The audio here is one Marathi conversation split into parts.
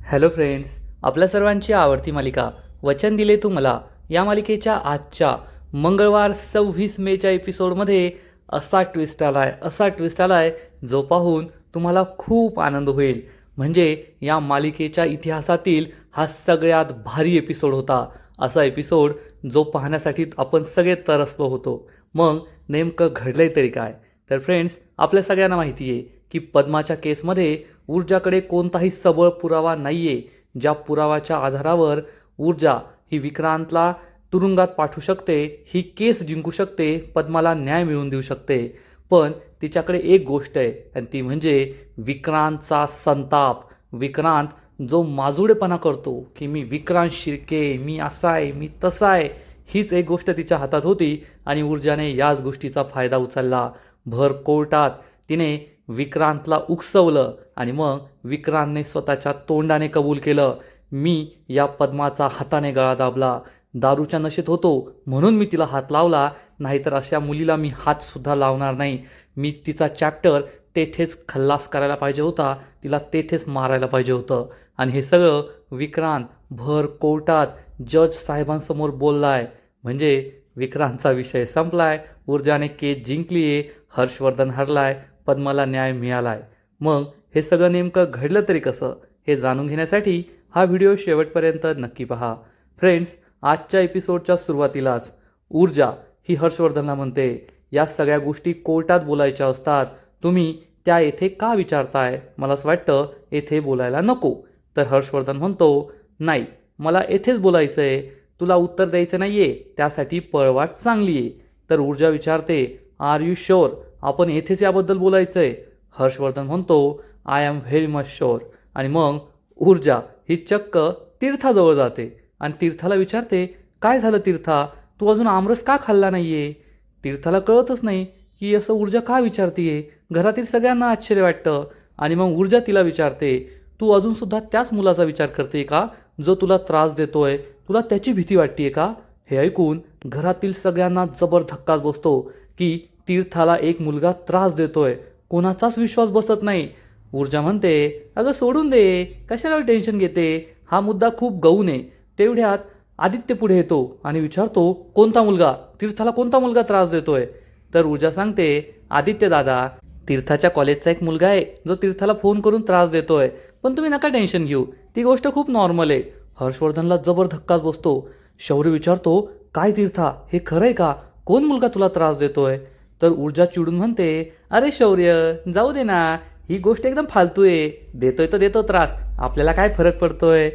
हॅलो फ्रेंड्स, आपल्या सर्वांची आवडती मालिका वचन दिले तू मला या मालिकेच्या आजच्या मंगळवार 26 मेच्या एपिसोडमध्ये असा ट्विस्ट आलाय जो पाहून तुम्हाला खूप आनंद होईल. म्हणजे या मालिकेच्या इतिहासातील हा सगळ्यात भारी एपिसोड होता. असा एपिसोड जो पाहण्यासाठी आपण सगळे तरसलो होतो. मग नेमकं घडलंय तरी काय? तर फ्रेंड्स, आपल्या सगळ्यांना माहिती आहे की पद्माच्या केसमध्ये ऊर्जाकडे कोणताही सबळ पुरावा नाहीये. ज्या पुरावाच्या आधारावर ऊर्जा ही विक्रांतला तुरुंगात पाठवू शकते, ही केस जिंकू शकते, पद्माला न्याय मिळवून देऊ शकते. पण तिच्याकडे एक गोष्ट आहे आणि ती म्हणजे विक्रांतचा संताप. विक्रांत जो माजुडेपणा करतो की मी विक्रांत शिर्के, मी असा आहे, मी तसा आहे, हीच एक गोष्ट तिच्या हातात होती आणि ऊर्जाने याच गोष्टीचा फायदा उचलला. भर कोर्टात तिने विक्रांतला उकसवलं आणि मग विक्रांतने स्वतःच्या तोंडाने कबूल केलं, मी या पद्माचा हाताने गळा दाबला. दारूच्या नशेत होतो म्हणून मी तिला हात लावला, नाहीतर अशा मुलीला मी हातसुद्धा लावणार नाही. मी तिचा चॅप्टर तेथेच खल्लास करायला पाहिजे होता, तिला तेथेच मारायला पाहिजे होतं. आणि हे सगळं विक्रांत भर कोर्टात जज साहेबांसमोर बोललाय. म्हणजे विक्रांतचा विषय संपलाय, ऊर्जाने केस जिंकलीये, हर्षवर्धन हरलाय, पद्माला न्याय मिळालाय. मग हे सगळं नेमकं घडलं तरी कसं, हे जाणून घेण्यासाठी हा व्हिडिओ शेवटपर्यंत नक्की पहा. फ्रेंड्स, आजच्या एपिसोडच्या सुरुवातीलाच ऊर्जा ही हर्षवर्धनला म्हणते, या सगळ्या गोष्टी कोर्टात बोलायच्या असतात, तुम्ही त्या येथे का विचारताय? मला असं वाटतं येथे बोलायला नको. तर हर्षवर्धन म्हणतो, नाही, मला येथेच बोलायचं आहे, तुला उत्तर द्यायचं नाहीये, त्यासाठी पळवाट चांगली आहे. तर ऊर्जा विचारते, आर यू शुअर आपण येथेच याबद्दल बोलायचं आहे? हर्षवर्धन म्हणतो, I am very much sure. आणि मग ऊर्जा ही चक्क तीर्थाजवळ जाते आणि तीर्थाला विचारते, काय झालं तीर्था, तू अजून आमरस का खाल्ला नाहीये? तीर्थाला कळतच नाही की असं ऊर्जा का विचारतीये. घरातील सगळ्यांना आश्चर्य वाटतं आणि मग ऊर्जा तिला विचारते, तू अजूनसुद्धा त्याच मुलाचा विचार करते का जो तुला त्रास देतोय? तुला त्याची भीती वाटते का? हे ऐकून घरातील सगळ्यांना जबर धक्काच बसतो की तीर्थाला एक मुलगा त्रास देतोय. कोणाचाच विश्वास बसत नाही. ऊर्जा म्हणते, अगं सोडून दे, कशाला टेन्शन घेते, हा मुद्दा खूप गौण आहे. तेवढ्यात आदित्य पुढे येतो आणि विचारतो, कोणता मुलगा? तीर्थाला कोणता मुलगा त्रास देतोय? तर ऊर्जा सांगते, आदित्य दादा, तीर्थाच्या कॉलेजचा एक मुलगा आहे जो तीर्थाला फोन करून त्रास देतोय, पण तुम्ही नका टेन्शन घेऊ, ती गोष्ट खूप नॉर्मल आहे. हर्षवर्धनला जबर धक्काच बसतो. शौर्य विचारतो, काय तीर्था, हे खरंय का? कोण मुलगा तुला त्रास देतोय? तर ऊर्जा चिडून म्हणते, अरे शौर्य, जाऊ दे ना, ही गोष्ट एकदम फालतू आहे, देतोय तर देतो त्रास, आपल्याला काय फरक पडतोय?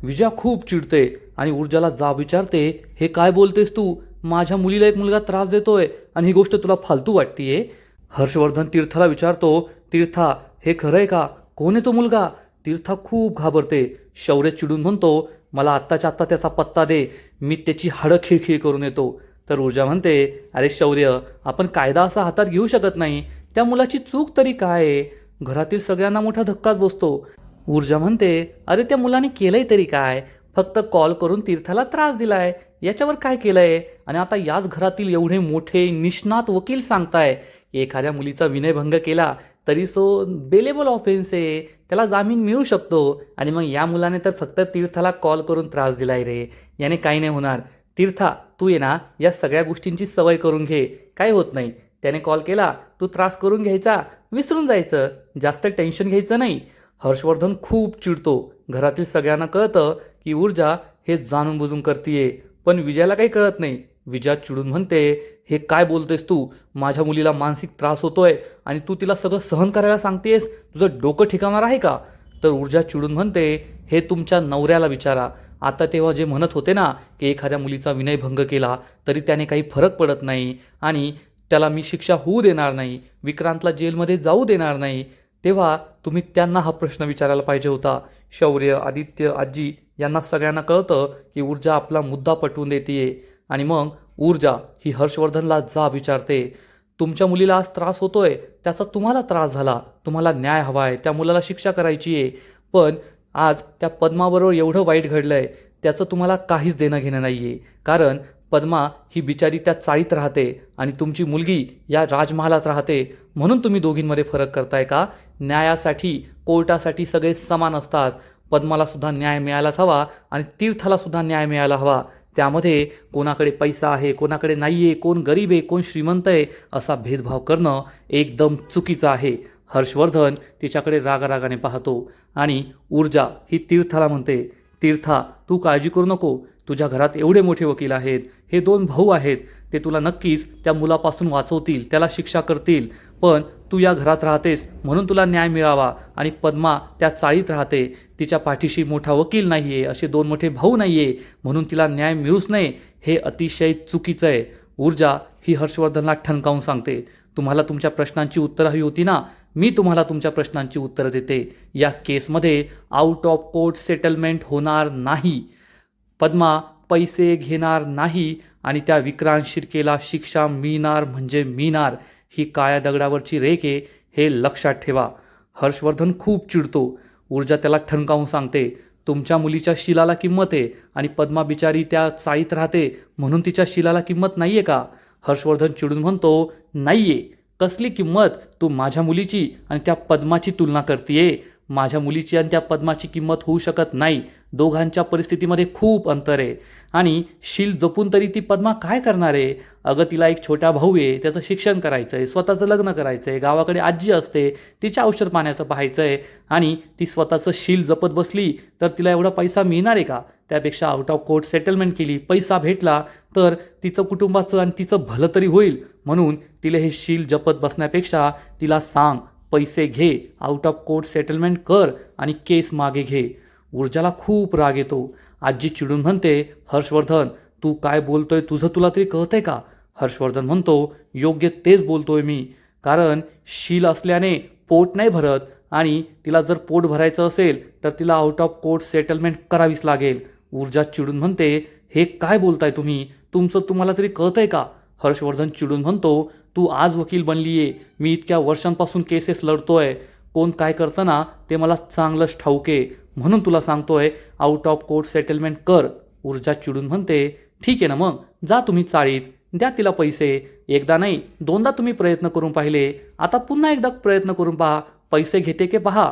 विजया खूप चिडते आणि ऊर्जाला जाब विचारते, हे काय बोलतेस तू? माझ्या मुलीला एक मुलगा त्रास देतोय आणि ही गोष्ट तुला फालतू वाटतीये? हर्षवर्धन तीर्थाला विचारतो, तीर्था, हे खरंय का? कोण आहे तो मुलगा? तीर्था खूप घाबरते. शौर्य चिडून म्हणतो, मला आत्ताच्या आत्ता त्याचा पत्ता दे, मी त्याची हाडं खिळखिळ करून येतो. तर ऊर्जा म्हणते, अरे शौर्य, आपण कायदा असा हातात घेऊ शकत नाही, त्या मुलाची चूक तरी काय आहे? घरातील सगळ्यांना मोठा धक्काच बसतो. ऊर्जा म्हणते, अरे त्या मुलाने केलंय तरी काय? फक्त कॉल करून तीर्थाला त्रास दिलाय, याच्यावर काय केलंय? आणि आता याच घरातील एवढे मोठे निष्णात वकील सांगताय एखाद्या मुलीचा विनयभंग केला तरी सो बेलेबल ऑफेन्स आहे, त्याला जामीन मिळू शकतो. आणि मग या मुलाने तर फक्त तीर्थाला कॉल करून त्रास दिलाय रे, याने काही नाही होणार. तीर्था, तू ये ना, या सगळ्या गोष्टींची सवय करून घे, काय होत नाही. त्याने कॉल केला, तू त्रास करून घ्यायचा, विसरून जायचं, जास्त टेन्शन घ्यायचं नाही. हर्षवर्धन खूप चिडतो. घरातील सगळ्यांना कळतं की ऊर्जा हे जाणून बुजून करतीये, पण विजयाला काही कळत नाही. विजया चिडून म्हणते, हे काय बोलतेस तू? माझ्या मुलीला मानसिक त्रास होतोय आणि तू तिला सगळं सहन करायला सांगतेस, तुझं डोकं ठिकाणार आहे का? तर ऊर्जा चिडून म्हणते, हे तुमच्या नवऱ्याला विचारा. आता तेव्हा जे म्हणत होते ना की एखाद्या मुलीचा विनयभंग केला तरी त्याने काही फरक पडत नाही आणि त्याला मी शिक्षा होऊ देणार नाही, विक्रांतला जेलमध्ये जाऊ देणार नाही, तेव्हा तुम्ही त्यांना हा प्रश्न विचारायला पाहिजे होता. शौर्य, आदित्य, आजी यांना सगळ्यांना कळतं की ऊर्जा आपला मुद्दा पटवून देतीये. आणि मग ऊर्जा ही हर्षवर्धनला जाब विचारते, तुमच्या मुलीला आज त्रास होतोय, त्याचा तुम्हाला त्रास झाला, तुम्हाला न्याय हवाय, त्या मुलाला शिक्षा करायची आहे, पण आज त्या पद्माबरोबर एवढं वाईट घडलंय त्याचं तुम्हाला काहीच देणं घेणं नाहीये. कारण पद्मा ही बिचारी त्या चाळीत राहते आणि तुमची मुलगी या राजमहालात राहते, म्हणून तुम्ही दोघींमध्ये फरक करताय का? न्यायासाठी, कोर्टासाठी सगळे समान असतात, पद्माला सुद्धा न्याय मिळायलाच हवा आणि तीर्थाला सुद्धा न्याय मिळायला हवा. त्यामध्ये कोणाकडे पैसा आहे, कोणाकडे नाही आहे, कोण गरीब आहे, कोण श्रीमंत आहे असा भेदभाव करणं एकदम चुकीचं आहे. हर्षवर्धन तिच्याकडे रागारागाने पाहतो आणि ऊर्जा ही तीर्थाला म्हणते, तीर्था तू काळजी करू नको, तुझ्या घरात एवढे मोठे वकील आहेत, हे 2 भाऊ आहेत, ते तुला नक्कीच त्या मुलापासून वाचवतील, त्याला शिक्षा करतील. पण तू या घरात राहतेस म्हणून तुला न्याय मिळावा आणि पद्मा त्या चाळीत राहते, तिच्या पाठीशी मोठा वकील नाही आहे, असे 2 मोठे भाऊ नाही आहे म्हणून तिला न्याय मिळूच नये, हे अतिशय चुकीचं आहे. ऊर्जा ही हर्षवर्धनला ठणकावून सांगते, तुम्हाला तुमच्या प्रश्नांची उत्तरं हवी होती ना, मी तुम्हाला तुमच्या प्रश्नांची उत्तरं देते. या केसमध्ये आउट ऑफ कोर्ट सेटलमेंट होणार नाही, पद्मा पैसे घेणार नाही आणि त्या विक्रांत शिर्केला शिक्षा मिळणार म्हणजे मिळणार. ही काळ्या दगडावरची रेख आहे, हे लक्षात ठेवा. हर्षवर्धन खूप चिडतो. ऊर्जा त्याला ठणकावून सांगते, तुमच्या मुलीच्या शिलाला किंमत आहे आणि पद्मा बिचारी त्या चाळीत राहते म्हणून तिच्या शिलाला किंमत नाही आहे का? हर्षवर्धन चिडून म्हणतो, नाही आहे. कसली किंमत? तू माझ्या मुलीची आणि त्या पद्माची तुलना करतीये. माझ्या मुलीची आणि त्या पद्माची किंमत होऊ शकत नाही. दोघांच्या परिस्थितीमध्ये खूप अंतर आहे आणि शील जपून तरी ती पद्मा काय करणार आहे? अगं तिला एक छोटा भाऊ आहे, त्याचं शिक्षण करायचं आहे, स्वतःचं लग्न करायचं आहे, गावाकडे आजी असते, तिच्या औषध पाण्याचं पाहायचं आहे आणि ती स्वतःचं शील जपत बसली तर तिला एवढा पैसा मिळणार आहे का? त्यापेक्षा आउट ऑफ कोर्ट सेटलमेंट केली, पैसा भेटला तर तिचं कुटुंबाचं आणि तिचं भलं तरी होईल. म्हणून तिला हे शील जपत बसण्यापेक्षा तिला सांग, पैसे घे, आउट ऑफ कोर्ट सेटलमेंट कर आणि केस मागे घे. ऊर्जाला खूप राग येतो. आजी चिडून म्हणते, हर्षवर्धन तू काय बोलतोय, तुझं तुला तरी कळतंय का? हर्षवर्धन म्हणतो, योग्य तेच बोलतोय मी, कारण शील असल्याने पोट नाही भरत आणि तिला जर पोट भरायचं असेल तर तिला आउट ऑफ कोर्ट सेटलमेंट करावीच लागेल. ऊर्जा चिडून म्हणते, हे काय बोलताय तुम्ही, तुमचं तुम्हाला तरी कळतंय का? हर्षवर्धन चिडून म्हणतो, तू आज वकील बनलीये, मी इतक्या वर्षांपासून केसेस लढतोय, कोण काय करतं ना ते मला चांगलंच ठाऊक आहे, म्हणून तुला सांगतोय आउट ऑफ कोर्ट सेटलमेंट कर. ऊर्जा चिडून म्हणते, ठीक आहे ना, मग जा तुम्ही चाळीत, द्या तिला पैसे. एकदा नाही 2दा तुम्ही प्रयत्न करून पाहिले, आता पुन्हा एकदा प्रयत्न करून पहा, पैसे घेते की पहा.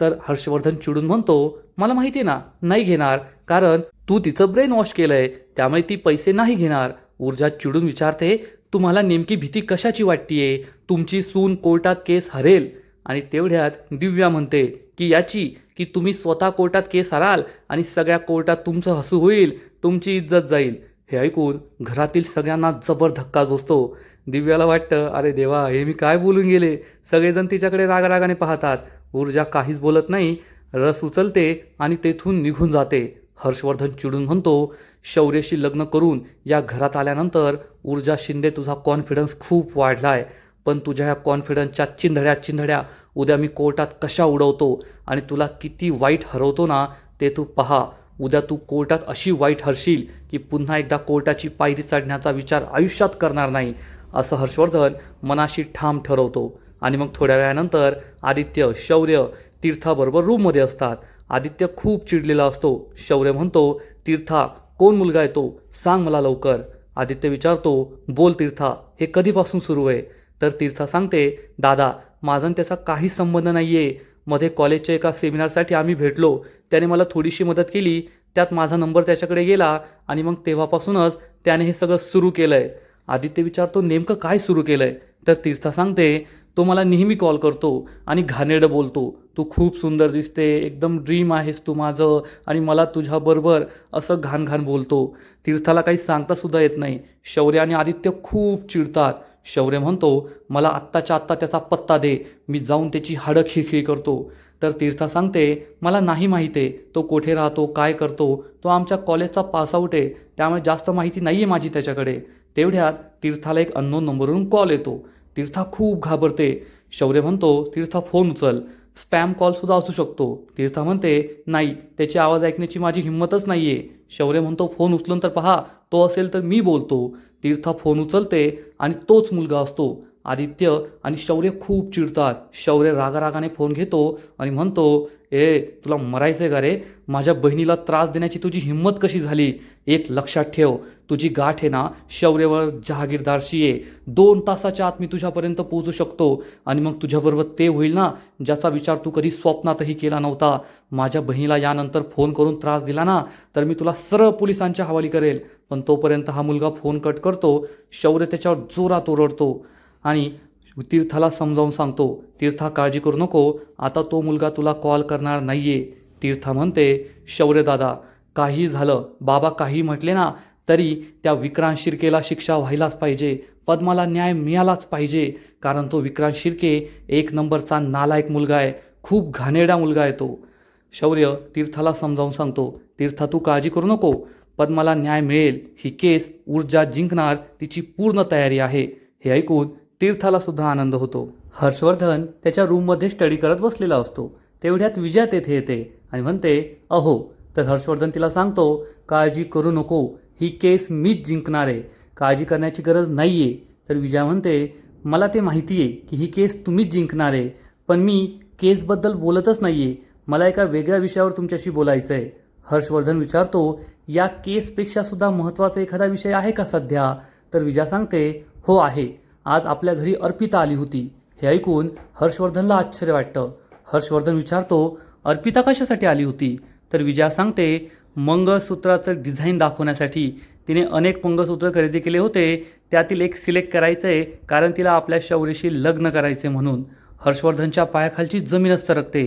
तर हर्षवर्धन चिडून म्हणतो, मला माहिती आहे ना नाही घेणार, कारण तू तिचं ब्रेन वॉश केलंय, त्यामुळे ती पैसे नाही घेणार. ऊर्जा चिडून विचारते, तुम्हाला नेमकी भीती कशाची वाटतीये? तुमची सून कोर्टात केस हरेल. आणि तेवढ्यात दिव्या म्हणते की याची, की तुम्ही स्वतः कोर्टात केस हराल आणि सगळ्या कोर्टात तुमचं हसू होईल, तुमची इज्जत जाईल. हे ऐकून घरातील सगळ्यांना जबर धक्का बसतो. दिव्याला वाटतं, अरे देवा, हे मी काय बोलून गेले. सगळेजण तिच्याकडे रागारागाने पाहतात. ऊर्जा काहीच बोलत नाही, रस उचलते आणि तेथून निघून जाते. हर्षवर्धन चिडून म्हणतो, शौर्यशी लग्न करून या घरात आल्यानंतर ऊर्जा शिंदे तुझा कॉन्फिडन्स खूप वाढलाय, पण तुझ्या ह्या कॉन्फिडन्सच्या चिंधड्या उद्या मी कोर्टात कशा उडवतो आणि तुला किती वाईट हरवतो ना ते तू पहा. उद्या तू कोर्टात अशी वाईट हरशील की पुन्हा एकदा कोर्टाची पायरी चढण्याचा विचार आयुष्यात करणार नाही, असं हर्षवर्धन मनाशी ठाम ठरवतो. आणि मग थोड्या वेळानंतर आदित्य, शौर्य तीर्थाबरोबर रूममध्ये असतात. आदित्य खूप चिडलेला असतो. शौर्य म्हणतो, तीर्था कोण मुलगा आहे तो, सांग मला लवकर. आदित्य विचारतो, बोल तीर्था, हे कधीपासून सुरू आहे? तर तीर्था सांगते, दादा माझा आणि त्याचा काहीच संबंध नाही आहे. मध्ये कॉलेजच्या एका सेमिनारसाठी आम्ही भेटलो, त्याने मला थोडीशी मदत केली, त्यात माझा नंबर त्याच्याकडे गेला आणि मग तेव्हापासूनच त्याने हे सगळं सुरू केलं आहे. आदित्य विचारतो, नेमकं काय सुरू केलं आहे? तर तीर्था सांगते, तो मला नेहमी कॉल करतो आणि घाणेरडं बोलतो, तू खूप सुंदर दिसते, एकदम ड्रीम आहेस तू माझं आणि मला तुझ्याबरोबर, असं घाण बोलतो. तीर्थाला काही सांगतासुद्धा येत नाही. शौर्य आणि आदित्य खूप चिडतात. शौर्य म्हणतो, मला आत्ताच्या आत्ता त्याचा पत्ता दे, मी जाऊन त्याची हाडं खिळखिळी करतो. तर तीर्था सांगते, मला नाही माहीत आहे तो कुठे राहतो, काय करतो, तो आमच्या कॉलेजचा पासआउट आहे, त्यामुळे जास्त माहिती नाही आहे माझी त्याच्याकडे. तेवढ्यात तीर्थाला एक अननोन नंबरवरून कॉल येतो. तीर्था खूप घाबरते. शौर्य म्हणतो, तीर्था फोन उचल, स्पॅम कॉलसुद्धा असू शकतो. तीर्था म्हणते, नाही, त्याची आवाज ऐकण्याची माझी हिंमतच नाही आहे. शौर्य म्हणतो, फोन उचलून तर पहा, तो असेल तर मी बोलतो. तीर्था फोन उचलते आणि तोच मुलगा असतो. आदित्य आणि शौर्य खूप चिडतात. शौर्य रागारागाने फोन घेतो आणि म्हणतो, ए तुला मरायचं आहे का रे? माझ्या बहिणीला त्रास देण्याची तुझी हिंमत कशी झाली? एक लक्षात ठेव, तुझी गाठ आहे ना शौर्यवर जहागीरदारशी आहे. 2 तासाच्या आत मी तुझ्यापर्यंत पोहोचू शकतो आणि मग तुझ्याबरोबर ते होईल ना ज्याचा विचार तू कधी स्वप्नातही केला नव्हता. माझ्या बहिणीला यानंतर फोन करून त्रास दिला ना तर मी तुला सरळ पोलिसांच्या हवाली करेल. पण तोपर्यंत हा मुलगा फोन कट करतो. शौर्य त्याच्यावर जोरात ओरडतो आणि तीर्थाला समजावून सांगतो, तीर्था काळजी करू नको, आता तो मुलगा तुला कॉल करणार नाहीये. तीर्था म्हणते, शौर्य दादा काही झालं, बाबा काही म्हटले ना तरी त्या विक्रांत शिर्केला शिक्षा व्हायलाच पाहिजे. पद्माला न्याय मिळालाच पाहिजे. कारण तो विक्रांत शिर्के 1 नंबरचा नालायक मुलगा आहे. खूप घाणेरडा मुलगा आहे तो. शौर्य तीर्थाला समजावून सांगतो, तीर्था तू काळजी करू नको, पद्माला न्याय मिळेल. ही केस ऊर्जा जिंकणार, तिची पूर्ण तयारी आहे. हे ऐकून तीर्थाला सुद्धा आनंद होतो. हर्षवर्धन त्याच्या रूममध्ये स्टडी करत बसलेला असतो. तेवढ्यात विजया तेथे येते आणि म्हणते, अहो. तर हर्षवर्धन तिला सांगतो, काळजी करू नको, ही केस मीच जिंकणार आहे, काळजी करण्याची गरज नाही आहे. तर विजया म्हणते, मला ते माहिती आहे की ही केस तुम्हीच जिंकणार आहे, पण मी केसबद्दल बोलतच नाही आहे, मला एका वेगळ्या विषयावर तुमच्याशी बोलायचं आहे. हर्षवर्धन विचारतो, या केसपेक्षा सुद्धा महत्त्वाचा एखादा विषय आहे का सध्या? तर विजया सांगते, हो आहे. आज आपल्या घरी अर्पिता आली होती. हे ऐकून हर्षवर्धनला आश्चर्य वाटतं. हर्षवर्धन विचारतो, अर्पिता कशासाठी आली होती? तर विजया सांगते, मंगळसूत्राचं डिझाईन दाखवण्यासाठी. तिने अनेक मंगळसूत्र खरेदी केले होते, त्यातील एक सिलेक्ट करायचं आहे, कारण तिला आपल्या शौर्यशी लग्न करायचे म्हणून. हर्षवर्धनच्या पायाखालची जमीनच सरकते.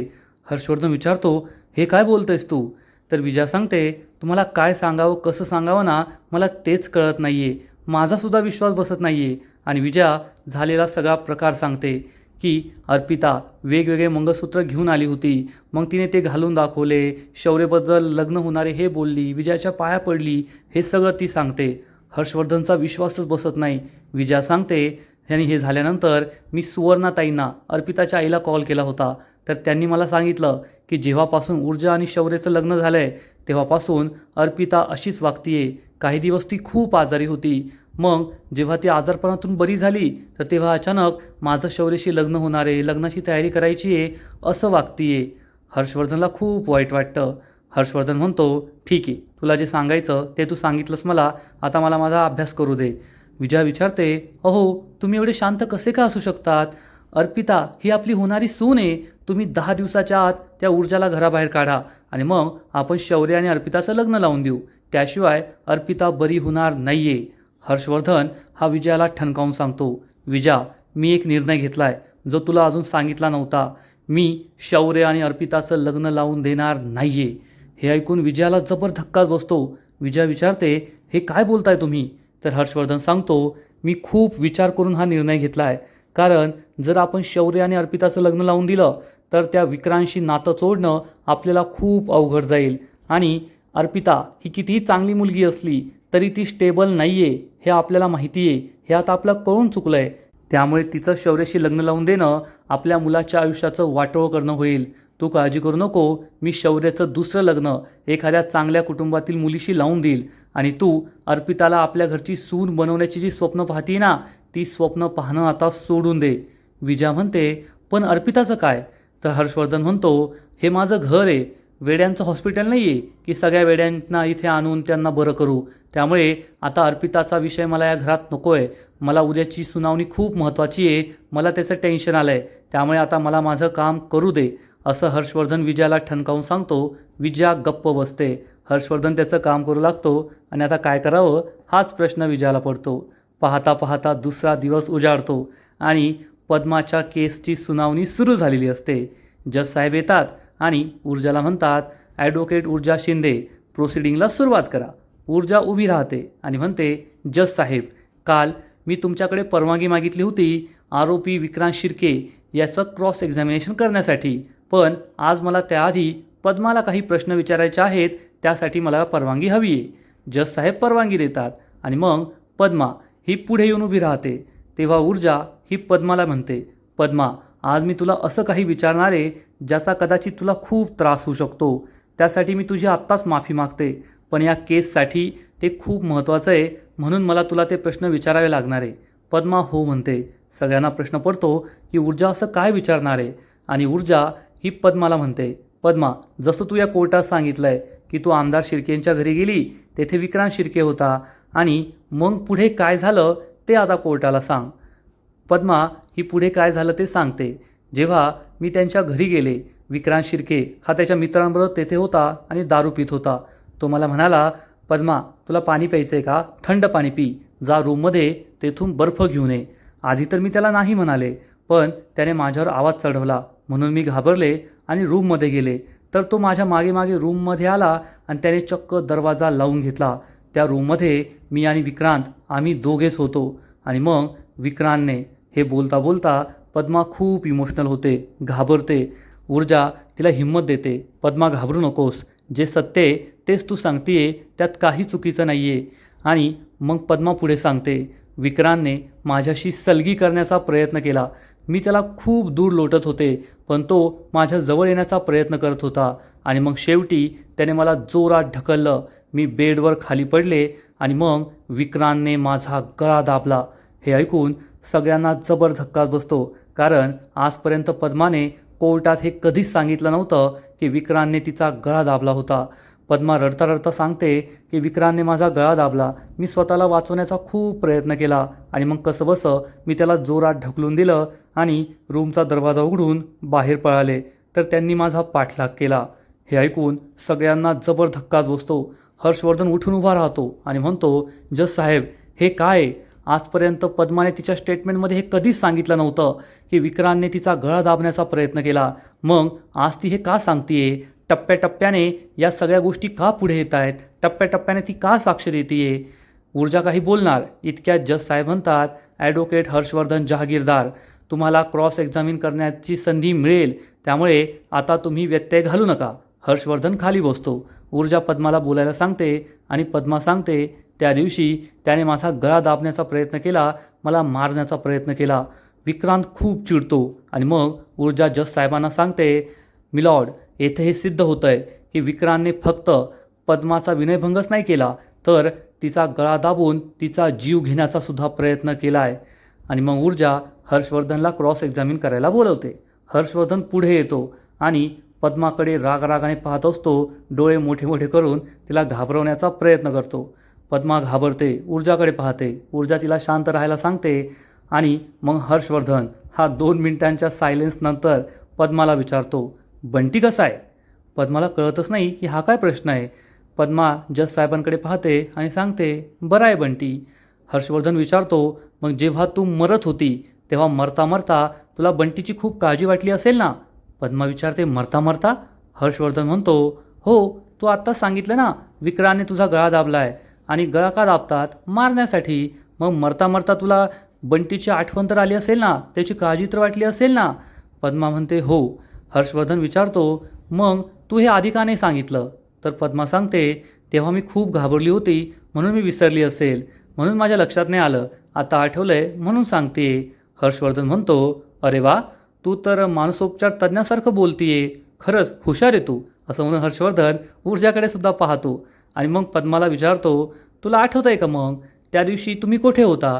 हर्षवर्धन विचारतो, हे काय बोलतोयस तू? तर विजया सांगते, तुम्हाला काय सांगावं कसं सांगावं ना मला तेच कळत नाही आहे, माझासुद्धा विश्वास बसत नाही आहे. आणि विजया झालेला सगळा प्रकार सांगते की अर्पिता वेगवेगळे मंगळसूत्र घेऊन आली होती, मग तिने ते घालून दाखवले, शौर्यबद्दल लग्न होणारे हे बोलली, विजयाच्या पाया पडली, हे सगळं ती सांगते. हर्षवर्धनचा विश्वासच बसत नाही. विजया सांगते, आणि हे झाल्यानंतर मी सुवर्णाताईंना अर्पिताच्या आईला कॉल केला होता, तर त्यांनी मला सांगितलं की जेव्हापासून ऊर्जा आणि शौर्याचं लग्न झालं आहे तेव्हापासून अर्पिता अशीच वागतीये. काही दिवस ती खूप आजारी होती, मग जेव्हा ती आजारपणातून बरी झाली तर तेव्हा अचानक माझं शौर्यशी लग्न होणार आहे, लग्नाची तयारी करायची आहे असं वागतीये. हर्षवर्धनला खूप वाईट वाटतं. हर्षवर्धन म्हणतो, ठीक आहे, तुला जे सांगायचं ते तू सांगितलंस मला, आता मला माझा अभ्यास करू दे. विजया विचारते, अहो तुम्ही एवढे शांत कसे का असू शकतात? अर्पिता ही आपली होणारी सून आहे, तुम्ही 10 दिवसाच्या आत त्या ऊर्जाला घराबाहेर काढा आणि मग आपण शौर्य आणि अर्पिताचं लग्न लावून देऊ, त्याशिवाय अर्पिता बरी होणार नाहीये. हर्षवर्धन हा विजयाला ठणकावून सांगतो, विजया मी एक निर्णय घेतला आहे जो तुला अजून सांगितला नव्हता. मी शौर्य आणि अर्पिताचं लग्न लावून देणार नाहीये. हे ऐकून विजयाला जबर धक्काच बसतो. विजया विचारते, हे काय बोलताय तुम्ही? तर हर्षवर्धन सांगतो, मी खूप विचार करून हा निर्णय घेतला आहे, कारण जर आपण शौर्य आणि अर्पिताचं लग्न लावून दिलं तर त्या विक्रांतशी नातं जोडणं आपल्याला खूप अवघड जाईल. आणि अर्पिता ही कितीही चांगली मुलगी असली तरी ती स्टेबल नाही आहे हे आपल्याला माहिती आहे, हे आता आपलं कळून चुकलं आहे. त्यामुळे तिचं शौर्याशी लग्न लावून देणं आपल्या मुलाच्या आयुष्याचं वाटोळं करणं होईल. तू काळजी करू नको, मी शौर्याचं दुसरं लग्न एखाद्या चांगल्या कुटुंबातील मुलीशी लावून देईल आणि तू अर्पिताला आपल्या घरची सून बनवण्याची जी स्वप्न पाहती ना ती स्वप्न पाहणं आता सोडून दे. विजया म्हणते, पण अर्पिताचं काय? तर हर्षवर्धन म्हणतो, हे माझं घर आहे, वेड्यांचं हॉस्पिटल नाही आहे की सगळ्या वेड्यांना इथे आणून त्यांना बरं करू. त्यामुळे आता अर्पिताचा विषय मला या घरात नको आहे. मला उद्याची सुनावणी खूप महत्त्वाची आहे, मला त्याचं टेन्शन आलं आहे, त्यामुळे आता मला माझं काम करू दे असं हर्षवर्धन विजयाला ठणकावून सांगतो. विजया गप्प बसते. हर्षवर्धन त्याचं काम करू लागतो आणि आता काय करावं हाच प्रश्न विजयाला पडतो. पाहता पाहता दुसरा दिवस उजाडतो आणि पद्माच्या केसची सुनावणी सुरू झालेली असते. जज साहेब येतात आणि ऊर्जाला म्हणतात, ॲडव्होकेट ऊर्जा शिंदे प्रोसिडिंगला सुरुवात करा. ऊर्जा उभी राहते आणि म्हणते, जज साहेब, काल मी तुमच्याकडे परवानगी मागितली होती आरोपी विक्रांत शिर्के याचं क्रॉस एक्झामिनेशन करण्यासाठी, पण आज मला त्याआधी पद्माला काही प्रश्न विचारायचे आहेत, त्यासाठी मला परवानगी हवी आहे. जज साहेब परवानगी देतात आणि मग पद्मा ही पुढे येऊन उभी राहते. तेव्हा ऊर्जा ही पद्माला म्हणते, पद्मा आज मी तुला असं काही विचारणार आहे ज्याचा कदाचित तुला खूप त्रास होऊ शकतो, त्यासाठी मी तुझी आत्ताच माफी मागते, पण या केससाठी ते खूप महत्त्वाचं आहे म्हणून मला तुला ते प्रश्न विचारावे लागणार आहे. पद्मा हो म्हणते. सगळ्यांना प्रश्न पडतो की ऊर्जा असं काय विचारणार आहे. आणि ऊर्जा ही पद्माला म्हणते, पद्मा, जसं तू या कोर्टात सांगितलं आहे की तू आमदार शिर्केंच्या घरी गेली, तेथे विक्रांत शिर्के होता आणि मग पुढे काय झालं ते आता कोर्टाला सांग. पद्मा ही पुढे काय झालं ते सांगते. जेव्हा मी त्यांच्या घरी गेले, विक्रांत शिर्के हा त्याच्या मित्रांबरोबर तेथे होता आणि दारू पित होता. तो मला म्हणाला, पद्मा तुला पाणी प्यायचं आहे का, थंड पाणी पी, जा रूममध्ये तेथून बर्फ घेऊन ये. आधी तर मी त्याला नाही म्हणाले, पण त्याने माझ्यावर आवाज चढवला म्हणून मी घाबरले आणि रूममध्ये गेले. तर तो माझ्या मागे मागे रूममध्ये आला आणि त्याने चक्क दरवाजा लावून घेतला. त्या रूममध्ये मी आणि विक्रांत आम्ही दोघेच होतो. आणि मग विक्रांतने, हे बोलता बोलता पद्मा खूप इमोशनल होते, घाबरते. ऊर्जा तिला हिंमत देते, पद्मा घाबरू नकोस, जे सत्य आहे तेच तू सांगतेय, त्यात काही चुकीचं नाही आहे. आणि मग पद्मा पुढे सांगते, विक्रांतने माझ्याशी सलगी करण्याचा प्रयत्न केला. मी त्याला खूप दूर लोटत होते, पण तो माझ्या जवळ येण्याचा प्रयत्न करत होता. आणि मग शेवटी त्याने मला जोरात ढकललं. मी बेडवर खाली पडले आणि मग विक्रांतने माझा गळा दाबला. हे ऐकून सगळ्यांना जबर धक्का बसतो, कारण आजपर्यंत पद्माने कोर्टात हे कधीच सांगितलं नव्हतं की विक्रांतने तिचा गळा दाबला होता. पद्मा रडता रडता सांगते की विक्रांतने माझा गळा दाबला, मी स्वतःला वाचवण्याचा खूप प्रयत्न केला आणि मग कसंबसं मी त्याला जोरात ढकलून दिलं आणि रूमचा दरवाजा उघडून बाहेर पळाले, तर त्यांनी माझा पाठलाग केला. हे ऐकून सगळ्यांना जबर धक्काच बसतो. हर्षवर्धन उठून उभा राहतो आणि म्हणतो, जज साहेब हे काय, आजपर्यंत पद्माने तिच्या स्टेटमेंटमध्ये हे कधीच सांगितलं नव्हतं की विक्रांतने तिचा गळा दाबण्याचा प्रयत्न केला. मग आज ती हे का सांगतेय, टप्प्याटप्प्याने या सगळ्या गोष्टी का पुढे येत आहेत, टप्प्याटप्प्याने ती का साक्ष देतेय. ऊर्जा काही बोलणार इतक्यात जज साहेब म्हणतात, ॲडव्होकेट हर्षवर्धन जहागीरदार, तुम्हाला क्रॉस एक्झामिन करण्याची संधी मिळेल, त्यामुळे आता तुम्ही व्यत्यय घालू नका. हर्षवर्धन खाली बसतो. ऊर्जा पद्माला बोलायला सांगते आणि पद्मा सांगते, त्या दिवशी त्याने माझा गळा दाबण्याचा प्रयत्न केला, मला मारण्याचा प्रयत्न केला. विक्रांत खूप चिडतो आणि मग ऊर्जा जज साहेबांना सांगते, मिलॉर्ड, येथे हे सिद्ध होतं आहे की विक्रांतने फक्त पद्माचा विनयभंगच नाही केला, तर तिचा गळा दाबून तिचा जीव घेण्याचा सुद्धा प्रयत्न केला आहे. आणि मग ऊर्जा हर्षवर्धनला क्रॉस एक्झामिन करायला बोलवते. हर्षवर्धन पुढे येतो आणि पद्माकडे रागाने पाहत असतो, डोळे मोठे मोठे करून तिला घाबरवण्याचा प्रयत्न करतो. पद्मा घाबरते, ऊर्जाकडे पाहते. ऊर्जा तिला शांत राहायला सांगते आणि मग हर्षवर्धन हा 2 मिनिटांच्या सायलेन्सनंतर पद्माला विचारतो, बंटी कसा आहे. पद्माला कळतच नाही की हा काय प्रश्न आहे. पद्मा जज साहेबांकडे पाहते आणि सांगते, बरा आहे बंटी. हर्षवर्धन विचारतो, मग जेव्हा तू मरत होती तेव्हा मरता मरता तुला बंटीची खूप काळजी वाटली असेल ना. पद्मा विचारते, मरता मरता. हर्षवर्धन म्हणतो, हो, तू आत्ताच सांगितलं ना विक्रांतने तुझा गळा दाबला आहे, आणि गळा का दाबतात, मारण्यासाठी. मग मरता मरता तुला बंटीची आठवण तर आली असेल ना, त्याची काळजी तर वाटली असेल ना. पद्मा म्हणते, हो. हर्षवर्धन विचारतो, मग तू हे आधी का नाही सांगितलं. तर पद्मा सांगते, तेव्हा मी खूप घाबरली होती म्हणून मी विसरली असेल, म्हणून माझ्या लक्षात नाही आलं, आता आठवलंय म्हणून सांगते. हर्षवर्धन म्हणतो, अरे वा, तू तर मानसोपचार तज्ज्ञासारखं बोलतीये, खरंच हुशार आहे तू, असं म्हणून हर्षवर्धन ऊर्जाकडे सुद्धा पाहतो. आणि मग पद्माला विचारतो, तुला आठवत आहे का मग त्या दिवशी तुम्ही कुठे होता.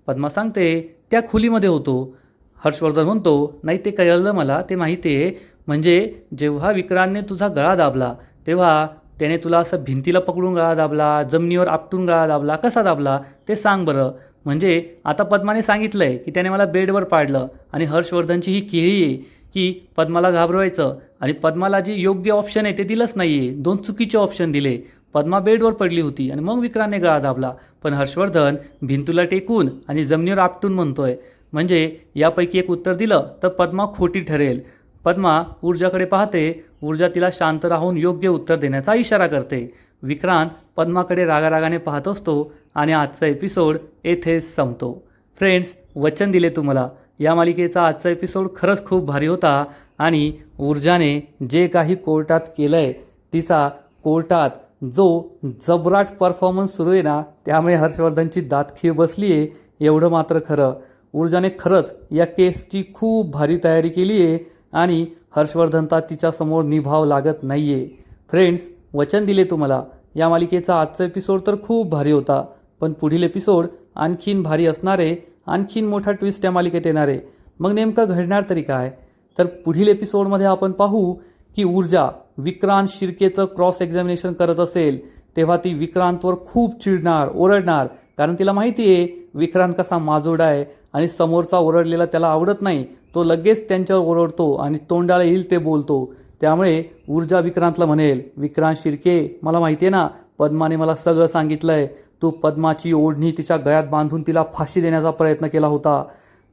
पद्मा सांगते, त्या खोलीमध्ये होतो. हर्षवर्धन म्हणतो, नाही ते कळलं मला, ते माहिती आहे, म्हणजे जेव्हा विक्रांतने तुझा गळा दाबला तेव्हा त्याने तुला असं भिंतीला पकडून गळा दाबला, जमिनीवर आपटून गळा दाबला, कसा दाबला ते सांग बरं. म्हणजे आता पद्माने सांगितलं आहे की त्याने मला बेडवर पाडलं, आणि हर्षवर्धनची ही केळी आहे की पद्माला घाबरवायचं, आणि पद्माला जे योग्य ऑप्शन आहे ते दिलंच नाही आहे, 2 चुकीचे ऑप्शन दिले. पद्मा बेडवर पडली होती आणि मग विक्रांतने गळा दाबला, पण हर्षवर्धन भिंतीला टेकून आणि जमिनीवर आपटून म्हणतोय, म्हणजे यापैकी एक उत्तर दिलं तर पद्मा खोटी ठरेल. पद्मा ऊर्जाकडे पाहते. ऊर्जा तिला शांत राहून योग्य उत्तर देण्याचा इशारा करते. विक्रांत पद्माकडे रागाने पाहत असतो आणि आजचा एपिसोड येथेच संपतो. फ्रेंड्स, वचन दिले तुम्हाला, या मालिकेचा आजचा एपिसोड खरंच खूप भारी होता. आणि ऊर्जाने जे काही कोर्टात केलं आहे, तिचा कोर्टात जो जबराट परफॉर्मन्स सुरू आहे ना, त्यामुळे हर्षवर्धनची दातखीळ बसली आहे, एवढं मात्र खरं. ऊर्जाने खरंच या केसची खूप भारी तयारी केली आहे आणि हर्षवर्धनचा तिच्यासमोर निभाव लागत नाही आहे. फ्रेंड्स, वचन दिले तुम्हाला, या मालिकेचा आजचा एपिसोड तर खूप भारी होता, पण पुढील एपिसोड आणखीन भारी असणार आहे आणखीन मोठा ट्विस्ट या मालिकेत येणार आहे. मग नेमकं घडणार तरी काय? तर पुढील एपिसोडमध्ये आपण पाहू की ऊर्जा विक्रांत शिर्केचं क्रॉस एक्झामिनेशन करत असेल तेव्हा ती विक्रांतवर खूप चिडणार, ओरडणार, कारण तिला माहिती आहे विक्रांत कसा माजोडा आहे आणि समोरचा ओरडलेला त्याला आवडत नाही. तो लगेच त्यांच्यावर ओरडतो आणि तोंडाला येईल ते बोलतो. त्यामुळे ऊर्जा विक्रांतला म्हणेल, विक्रांत शिर्के, मला माहिती आहे ना, पद्माने मला सगळं सांगितलंय. तू पद्माची ओढणी तिच्या गळ्यात बांधून तिला फाशी देण्याचा प्रयत्न केला होता.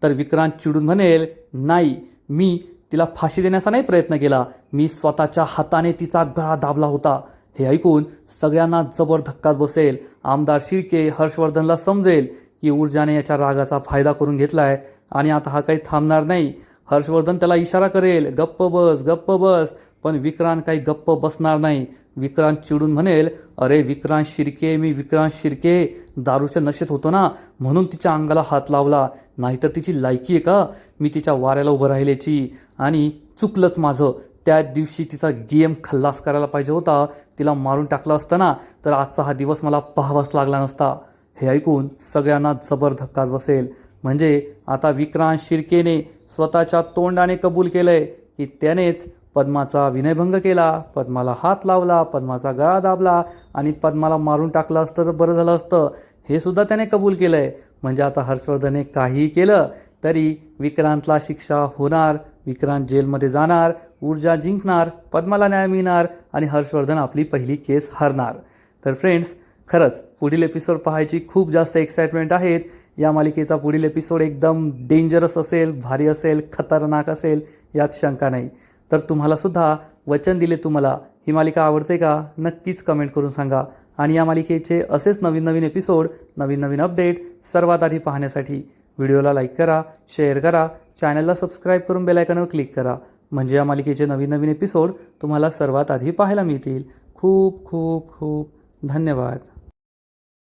तर विक्रांत चिडून म्हणेल, नाही, मी तिला फाशी देण्याचा नाही प्रयत्न केला, मी स्वतःच्या हाताने तिचा गळा दाबला होता. हे ऐकून सगळ्यांना जबर धक्काच बसेल. आमदार शिर्के हर्षवर्धनला समजेल की ऊर्जाने याच्या रागाचा फायदा करून घेतलाय आणि आता हा काही थांबणार नाही. हर्षवर्धन त्याला इशारा करेल, गप्प बस, गप्प बस, पण विक्रांत काही गप्प बसणार नाही. विक्रांत चिडून म्हणेल, अरे विक्रांत शिर्के, मी विक्रांत शिर्के दारूच्या नशेत होतो ना, म्हणून तिच्या अंगाला हात लावला, नाहीतर तिची लायकी आहे का मी तिच्या वाऱ्याला उभं राहिल्याची? आणि चुकलंच माझं, त्या दिवशी तिचा गेम खल्लास करायला पाहिजे होता, तिला मारून टाकलं असतं ना, तर आजचा हा दिवस मला पाहावाच लागला नसता. हे ऐकून सगळ्यांना जबर धक्काच बसेल. म्हणजे आता विक्रांत शिर्केने स्वतःच्या तोंडाने कबूल केलंय की त्यानेच पद्माचा विनयभंग केला, पद्माला हात लावला, पद्माचा गळा दाबला आणि पद्माला मारून टाकलं असतं तर बरं झालं असतं, हे सुद्धा त्याने कबूल केलंय. म्हणजे आता हर्षवर्धनने काहीही केलं तरी विक्रांतला शिक्षा होणार, विक्रांत जेलमध्ये जाणार, ऊर्जा जिंकणार, पद्माला न्याय मिळणार आणि हर्षवर्धन आपली पहिली केस हारणार. तर फ्रेंड्स, खरंच पुढील एपिसोड पाहायची खूप जास्त एक्साइटमेंट आहेत. या मालिकेचा पुढील एपिसोड एकदम डेंजरस असेल, भारी असेल, खतरनाक असेल, यात शंका नाही. तर तुम्हाला सुद्धा वचन दिले तुम्हाला ही मालिका आवडते का? नक्कीच कमेंट करून सांगा. आणि या मालिकेचे असेच नवीन नवीन एपिसोड, नवीन नवीन अपडेट सर्वात आधी पाहण्यासाठी व्हिडिओला लाईक करा, शेअर करा, चॅनलला सबस्क्राईब करून बेल आयकॉनवर क्लिक करा. म्हणजे या मालिकेचे नवीन नवीन एपिसोड तुम्हाला सर्वात आधी पाहायला मिळतील. खूप खूप खूप धन्यवाद.